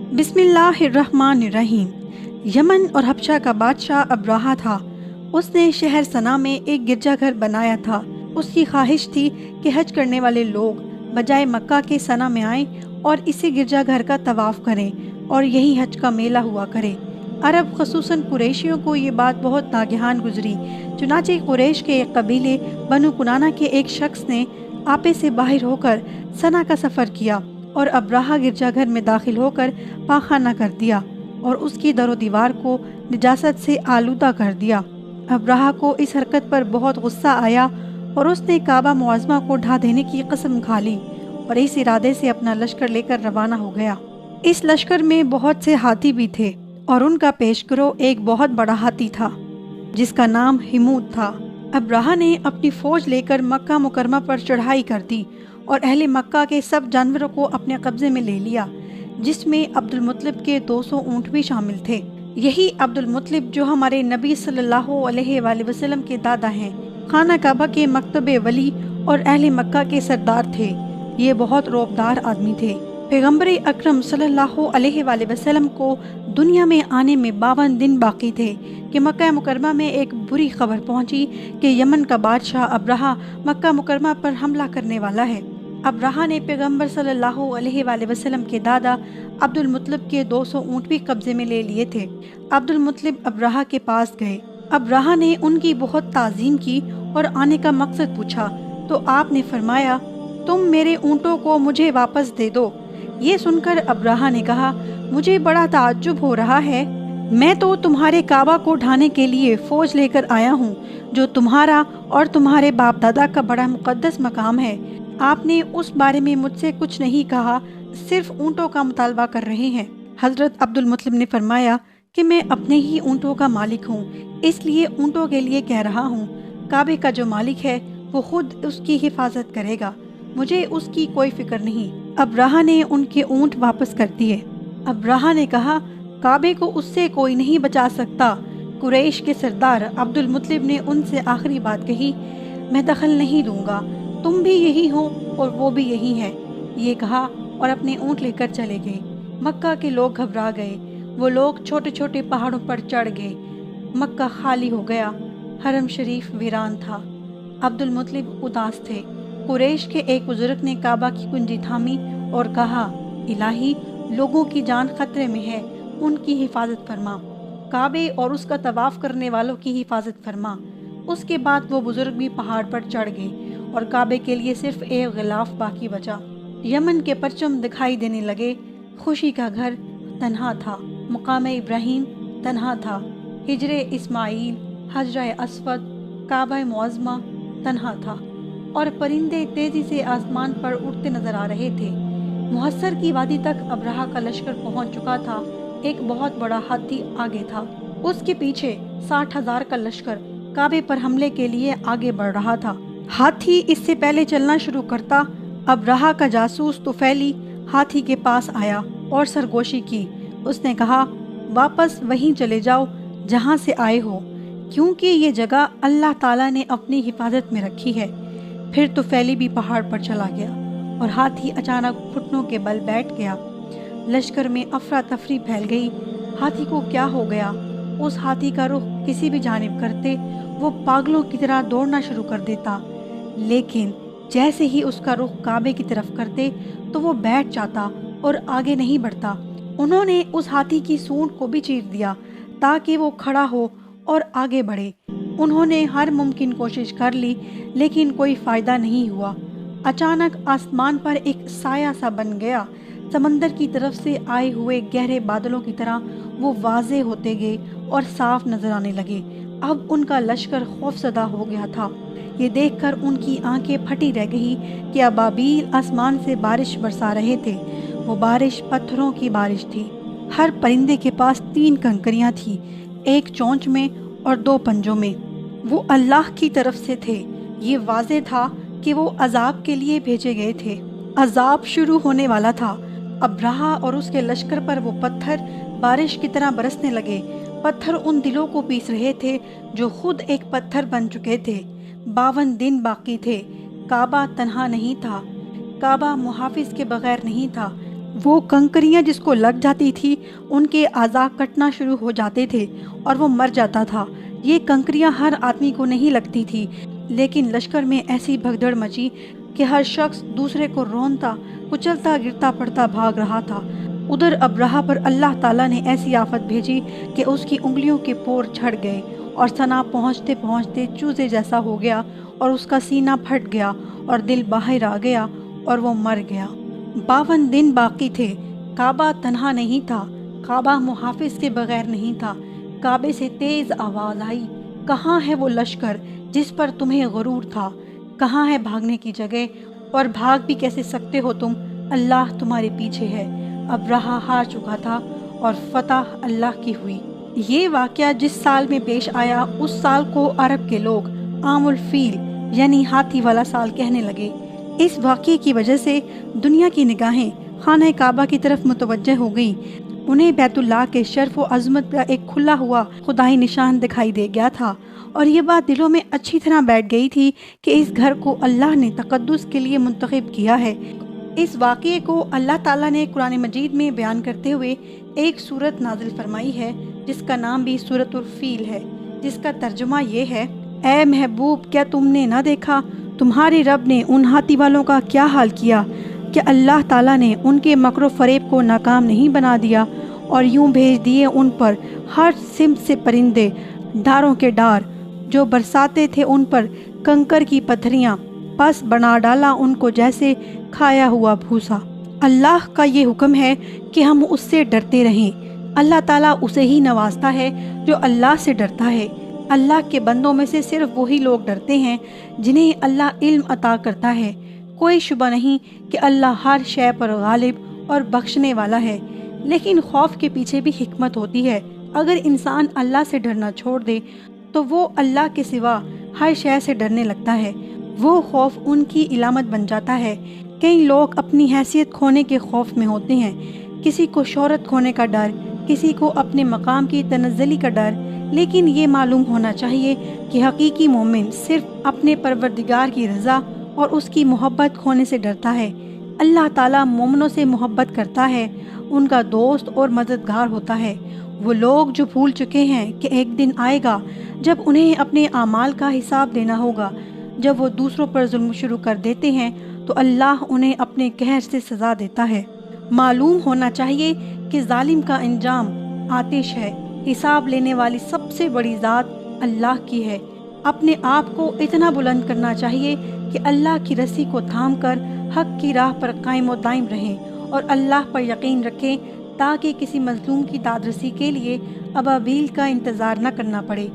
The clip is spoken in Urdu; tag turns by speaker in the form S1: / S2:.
S1: بسم اللہ الرحمن الرحیم۔ یمن اور حبشہ کا بادشاہ ابرہہ تھا۔ اس نے شہر صنع میں ایک گرجا گھر بنایا تھا۔ اس کی خواہش تھی کہ حج کرنے والے لوگ بجائے مکہ کے صنع میں آئیں اور اسی گرجا گھر کا طواف کریں اور یہی حج کا میلہ ہوا کرے۔ عرب خصوصاً قریشیوں کو یہ بات بہت ناگہان گزری، چنانچہ قریش کے ایک قبیلے بنو کنانہ کے ایک شخص نے آپے سے باہر ہو کر صنع کا سفر کیا اور ابرہہ گرجا گھر میں داخل ہو کر پاخانہ کر دیا اور اس کی در و دیوار کو نجاست سے آلودہ کر دیا۔ ابرہہ کو اس حرکت پر بہت غصہ آیا اور اس نے کعبہ معظمہ کو ڈھا دینے کی قسم کھا لی اور اس ارادے سے اپنا لشکر لے کر روانہ ہو گیا۔ اس لشکر میں بہت سے ہاتھی بھی تھے اور ان کا پیشگرو ایک بہت بڑا ہاتھی تھا جس کا نام حمود تھا۔ ابرہہ نے اپنی فوج لے کر مکہ مکرمہ پر چڑھائی کر دی اور اہل مکہ کے سب جانوروں کو اپنے قبضے میں لے لیا، جس میں عبد المطلب کے 200 اونٹ بھی شامل تھے۔ یہی عبد المطلب جو ہمارے نبی صلی اللہ علیہ وآلہ وسلم کے دادا ہیں، خانہ کعبہ کے مکتب ولی اور اہل مکہ کے سردار تھے۔ یہ بہت رعبدار آدمی تھے۔ پیغمبر اکرم صلی اللہ علیہ وآلہ وسلم کو دنیا میں آنے میں 52 دن باقی تھے کہ مکہ مکرمہ میں ایک بری خبر پہنچی کہ یمن کا بادشاہ ابرہہ مکہ مکرمہ پر حملہ کرنے والا ہے۔ ابرہہ نے پیغمبر صلی اللہ علیہ وآلہ وسلم کے دادا عبد المطلب کے 200 اونٹ بھی قبضے میں لے لیے تھے۔ عبد المطلب ابرہہ کے پاس گئے۔ ابرہہ نے ان کی بہت تعظیم کی اور آنے کا مقصد پوچھا تو آپ نے فرمایا، تم میرے اونٹوں کو مجھے واپس دے دو۔ یہ سن کر ابرہہ نے کہا، مجھے بڑا تعجب ہو رہا ہے، میں تو تمہارے کعبہ کو ڈھانے کے لیے فوج لے کر آیا ہوں جو تمہارا اور تمہارے باپ دادا کا بڑا مقدس مقام ہے۔ آپ نے اس بارے میں مجھ سے کچھ نہیں کہا، صرف اونٹوں کا مطالبہ کر رہے ہیں۔ حضرت عبد المطلب نے فرمایا کہ میں اپنے ہی اونٹوں کا مالک ہوں، اس لیے اونٹوں کے لیے کہہ رہا ہوں۔ کعبے کا جو مالک ہے وہ خود اس کی حفاظت کرے گا، مجھے اس کی کوئی فکر نہیں۔ ابرہہ نے ان کے اونٹ واپس کر دیے۔ ابرہہ نے کہا، کعبے کو اس سے کوئی نہیں بچا سکتا۔ قریش کے سردار عبد المطلب نے ان سے آخری بات کہی، میں دخل نہیں دوں گا، تم بھی یہی ہو اور وہ بھی یہی ہے۔ یہ کہا اور اپنے اونٹ لے کر چلے گئے۔ مکہ کے لوگ گھبرا گئے، وہ لوگ چھوٹے چھوٹے پہاڑوں پر چڑھ گئے۔ مکہ خالی ہو گیا، حرم شریف ویران تھا۔ عبد المطلب اداس تھے۔ قریش کے ایک بزرگ نے کعبہ کی کنجی تھامی اور کہا، الہی، لوگوں کی جان خطرے میں ہے، ان کی حفاظت فرما، کعبے اور اس کا طواف کرنے والوں کی حفاظت فرما۔ اس کے بعد وہ بزرگ بھی پہاڑ پر چڑھ گئے اور کعبے کے لیے صرف ایک غلاف باقی بچا۔ یمن کے پرچم دکھائی دینے لگے۔ خوشی کا گھر تنہا تھا، مقام ابراہیم تنہا تھا، ہجر اسماعیل، حجر اسود، کعبہ معظمہ تنہا تھا، اور پرندے تیزی سے آسمان پر اڑتے نظر آ رہے تھے۔ محصر کی وادی تک ابرہہ کا لشکر پہنچ چکا تھا۔ ایک بہت بڑا ہاتھی آگے تھا، اس کے پیچھے 60,000 کا لشکر کعبے پر حملے کے لیے آگے بڑھ رہا تھا۔ ہاتھی اس سے پہلے چلنا شروع کرتا، ابرہہ کا جاسوس طفیلی ہاتھی کے پاس آیا اور سرگوشی کی۔ اس نے کہا، واپس وہیں چلے جاؤ جہاں سے آئے ہو، کیونکہ یہ جگہ اللہ تعالیٰ نے اپنی حفاظت میں رکھی ہے۔ پھر طفیلی بھی پہاڑ پر چلا گیا اور ہاتھی اچانک گھٹنوں کے بل بیٹھ گیا۔ لشکر میں افراتفری پھیل گئی۔ ہاتھی کو کیا ہو گیا؟ اس ہاتھی کا رخ کسی بھی جانب کرتے وہ پاگلوں کی طرح دوڑنا شروع کر دیتا، لیکن جیسے ہی اس کا رخ کعبے کی طرف کرتے تو وہ بیٹھ جاتا اور آگے نہیں بڑھتا۔ انہوں نے اس ہاتھی کی سونڈ کو بھی چیر دیا تاکہ وہ کھڑا ہو اور آگے بڑھے۔ انہوں نے ہر ممکن کوشش کر لی لیکن کوئی فائدہ نہیں ہوا۔ اچانک آسمان پر ایک سایہ سا بن گیا۔ سمندر کی طرف سے آئے ہوئے گہرے بادلوں کی طرح وہ واضح ہوتے گئے اور صاف نظر آنے لگے۔ اب ان کا لشکر خوفزدہ ہو گیا تھا۔ یہ دیکھ کر ان کی آنکھیں پھٹی رہ گئی کہ ابابیل آسمان سے بارش برسا رہے تھے۔ وہ بارش پتھروں کی بارش تھی۔ ہر پرندے کے پاس 3 کنکریاں تھیں، ایک چونچ میں اور 2 پنجوں میں۔ وہ اللہ کی طرف سے تھے۔ یہ واضح تھا کہ وہ عذاب کے لیے بھیجے گئے تھے۔ عذاب شروع ہونے والا تھا۔ ابرہہ اور اس کے لشکر پر وہ پتھر بارش کی طرح برسنے لگے۔ پتھر ان دلوں کو پیس رہے تھے جو خود ایک پتھر بن چکے تھے۔ 52 دن باقی تھے۔ کعبہ تنہا نہیں تھا، کعبہ محافظ کے بغیر نہیں تھا۔ وہ کنکریاں جس کو لگ جاتی تھی ان کے اعضاء کٹنا شروع ہو جاتے تھے اور وہ مر جاتا تھا۔ یہ کنکریاں ہر آدمی کو نہیں لگتی تھی، لیکن لشکر میں ایسی بھگدڑ مچی کہ ہر شخص دوسرے کو رونتا کچلتا گرتا پڑتا بھاگ رہا تھا۔ ادھر ابرہہ پر اللہ تعالیٰ نے ایسی آفت بھیجی کہ اس کی انگلیوں کے پور جھڑ گئے اور ثنا پہنچتے پہنچتے چوزے جیسا ہو گیا اور اس کا سینہ پھٹ گیا اور دل باہر آ گیا اور وہ مر گیا۔ 52 دن باقی تھے۔ کعبہ تنہا نہیں تھا، کعبہ محافظ کے بغیر نہیں تھا۔ کعبے سے تیز آواز آئی، کہاں ہے وہ لشکر جس پر تمہیں غرور تھا؟ کہاں ہے بھاگنے کی جگہ؟ اور بھاگ بھی کیسے سکتے ہو تم؟ اللہ تمہارے پیچھے ہے۔ ابرہہ ہار چکا تھا اور فتح اللہ کی ہوئی۔ یہ واقعہ جس سال میں پیش آیا اس سال کو عرب کے لوگ عام الفیل یعنی ہاتھی والا سال کہنے لگے۔ اس واقعے کی وجہ سے دنیا کی نگاہیں خانہ کعبہ کی طرف متوجہ ہو گئیں۔ انہیں بیت اللہ کے شرف و عظمت کا ایک کھلا ہوا خدائی نشان دکھائی دے گیا تھا، اور یہ بات دلوں میں اچھی طرح بیٹھ گئی تھی کہ اس گھر کو اللہ نے تقدس کے لیے منتخب کیا ہے۔ اس واقعے کو اللہ تعالیٰ نے قرآن مجید میں بیان کرتے ہوئے ایک سورت نازل فرمائی ہے جس کا نام بھی سورۃ الفیل ہے، جس کا ترجمہ یہ ہے: اے محبوب، کیا تم نے نہ دیکھا تمہارے رب نے ان ہاتھی والوں کا کیا حال کیا؟ کہ اللہ تعالیٰ نے ان کے مکر و فریب کو ناکام نہیں بنا دیا اور یوں بھیج دیے ان پر ہر سمت سے پرندے، ڈاروں کے ڈار، جو برساتے تھے ان پر کنکر کی پتھریاں، پس بنا ڈالا ان کو جیسے کھایا ہوا بھوسا۔ اللہ کا یہ حکم ہے کہ ہم اس سے ڈرتے رہیں۔ اللہ تعالیٰ اسے ہی نوازتا ہے جو اللہ سے ڈرتا ہے۔ اللہ کے بندوں میں سے صرف وہی لوگ ڈرتے ہیں جنہیں اللہ علم عطا کرتا ہے۔ کوئی شبہ نہیں کہ اللہ ہر شے پر غالب اور بخشنے والا ہے، لیکن خوف کے پیچھے بھی حکمت ہوتی ہے۔ اگر انسان اللہ سے ڈرنا چھوڑ دے تو وہ اللہ کے سوا ہر شے سے ڈرنے لگتا ہے۔ وہ خوف ان کی علامت بن جاتا ہے۔ کئی لوگ اپنی حیثیت کھونے کے خوف میں ہوتے ہیں، کسی کو شہرت کھونے کا ڈر، کسی کو اپنے مقام کی تنزلی کا ڈر، لیکن یہ معلوم ہونا چاہیے کہ حقیقی مومن صرف اپنے پروردگار کی رضا اور اس کی محبت کھونے سے ڈرتا ہے۔ اللہ تعالیٰ مومنوں سے محبت کرتا ہے، ان کا دوست اور مددگار ہوتا ہے۔ وہ لوگ جو بھول چکے ہیں کہ ایک دن آئے گا جب انہیں اپنے اعمال کا حساب دینا ہوگا۔ جب وہ دوسروں پر ظلم شروع کر دیتے ہیں تو اللہ انہیں اپنے قہر سے سزا دیتا ہے۔ معلوم ہونا چاہیے کہ ظالم کا انجام آتش ہے۔ حساب لینے والی سب سے بڑی ذات اللہ کی ہے۔ اپنے آپ کو اتنا بلند کرنا چاہیے کہ اللہ کی رسی کو تھام کر حق کی راہ پر قائم و دائم رہیں اور اللہ پر یقین رکھیں، تاکہ کسی مظلوم کی دادرسی کے لیے ابابیل کا انتظار نہ کرنا پڑے۔